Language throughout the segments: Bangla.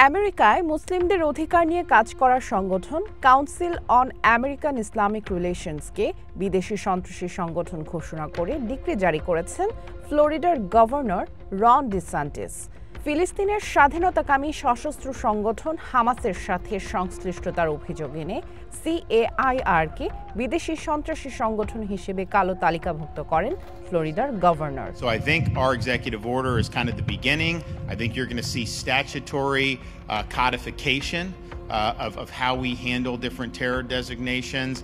আমেরিকায় মুসলিমদের অধিকার নিয়ে কাজ করার সংগঠন কাউন্সিল অন আমেরিকান ইসলামিক রিলেশনসকে বিদেশি সন্ত্রাসী সংগঠন ঘোষণা করে ডিক্রি জারি করেছেন ফ্লোরিডার গভর্নর রন ডিসান্টিস। ফিলিস্তিনের স্বাধীনতাকামী সশস্ত্র সংগঠন হামাসের সাথে সংশ্লিষ্টতার অভিযোগ এনে সিএআইআরকে বিদেশি সন্ত্রাসী সংগঠন হিসেবে কালো তালিকাভুক্ত করেন ফ্লোরিডার governor. So I think our executive order is kind of the beginning. I think you're going to see statutory codification of how we handle different terror designations.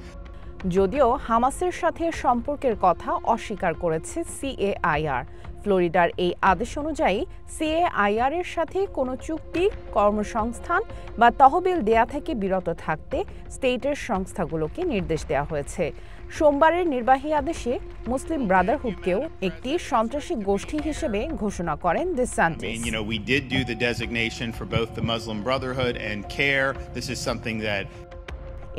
যদিও হামাসের সাথে সম্পর্কের কথা অস্বীকার করেছে সিএআইআর। ফ্লোরিডার এই আদেশ অনুযায়ী সিএআইআর এর সাথে কোনো চুক্তি, কর্মসংস্থান বা তহবিল দেয়া থেকে বিরত থাকতে স্টেটের সংস্থাগুলোকে নির্দেশ দেওয়া হয়েছে। সোমবারের নির্বাহী আদেশে মুসলিম ব্রাদারহুডকেও একটি সন্ত্রাসী গোষ্ঠী হিসেবে ঘোষণা করেন DeSantis. We did do the designation for both the Muslim Brotherhood and CAIR. This is something that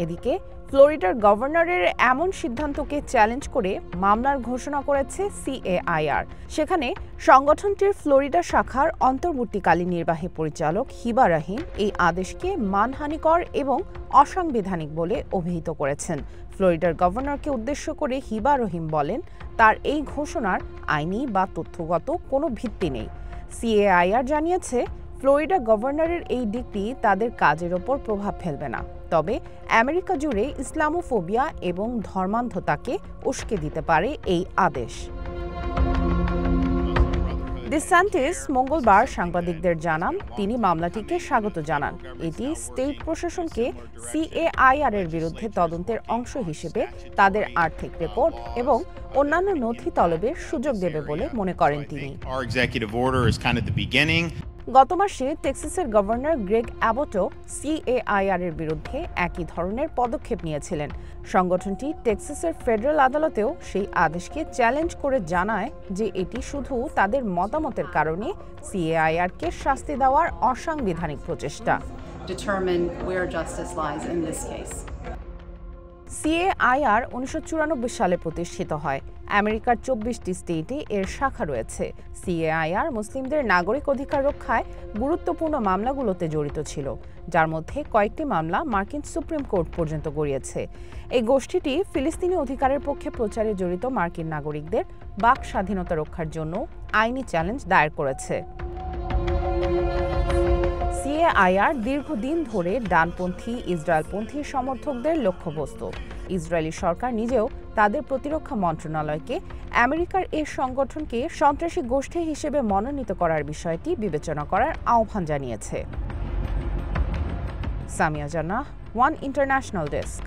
এদিকে ফ্লোরিডার গভর্নরের এমন সিদ্ধান্তকে চ্যালেঞ্জ করে মামলার ঘোষণা করেছে সিএআইআর। সেখানে সংগঠনটির ফ্লোরিডা শাখার অন্তর্বর্তীকালীন নির্বাহী পরিচালক হিবা রহিম এই আদেশকে মানহানিকর এবং অসাংবিধানিক বলে অভিহিত করেছেন। ফ্লোরিডার গভর্নরকে উদ্দেশ্য করে হিবা রহিম বলেন, তার এই ঘোষণার আইনি বা তথ্যগত কোনো ভিত্তি নেই। সিএআইআর জানিয়েছে, ফ্লোরিডা গভর্নরের এই ডিক্রি তাদের কাজের ওপর প্রভাব ফেলবে না, তবে আমেরিকা জুড়ে ইসলামোফোবিয়া এবং ধর্মান্ধতাকে উস্কে দিতে পারে এই আদেশ। ডিসান্টিস মঙ্গলবার সাংবাদিকদের জানান, তিনি মামলাটিকে স্বাগত জানান। এটি স্টেট প্রশাসনকে সিএআইআর এর বিরুদ্ধে তদন্তের অংশ হিসেবে তাদের আর্থিক রেকর্ড এবং অন্যান্য নথি তলবের সুযোগ দেবে বলে মনে করেন তিনি। গত মাসে টেক্সাসের গভর্নর গ্রেগ অ্যাবটও সিএআইআর এর বিরুদ্ধে একই ধরনের পদক্ষেপ নিয়েছিলেন। সংগঠনটি টেক্সাসের ফেডারেল আদালতেও সেই আদেশকে চ্যালেঞ্জ করে জানায় যে এটি শুধু তাদের মতামতের কারণে সিএআইআরকে শাস্তি দেওয়ার অসাংবিধানিক প্রচেষ্টা। সিএআইআর 1994 সালে প্রতিষ্ঠিত হয়। আমেরিকার 24টি স্টেটে এর শাখা রয়েছে। সিএআইআর মুসলিমদের নাগরিক অধিকার রক্ষায় গুরুত্বপূর্ণ মামলাগুলোতে জড়িত ছিল, যার মধ্যে কয়েকটি মামলা মার্কিন সুপ্রিম কোর্ট পর্যন্ত গড়িয়েছে। এই গোষ্ঠীটি ফিলিস্তিনি অধিকারের পক্ষে প্রচারে জড়িত মার্কিন নাগরিকদের বাক স্বাধীনতা রক্ষার জন্য আইনি চ্যালেঞ্জ দায়ের করেছে। সিএআইআর দীর্ঘদিন ধরে ডানপন্থী ইসরায়েলপন্থী সমর্থকদের লক্ষ্যবস্তু। ইসরায়েলি সরকার নিজেও তাদের প্রতিরক্ষা মন্ত্রণালয়কে আমেরিকার এই সংগঠনকে সন্ত্রাসী গোষ্ঠী হিসেবে মনোনীত করার বিষয়টি বিবেচনা করার আহ্বান জানিয়েছে। সামিয়া জান্নাহ, ওয়ান ইন্টারন্যাশনাল ডেস্ক।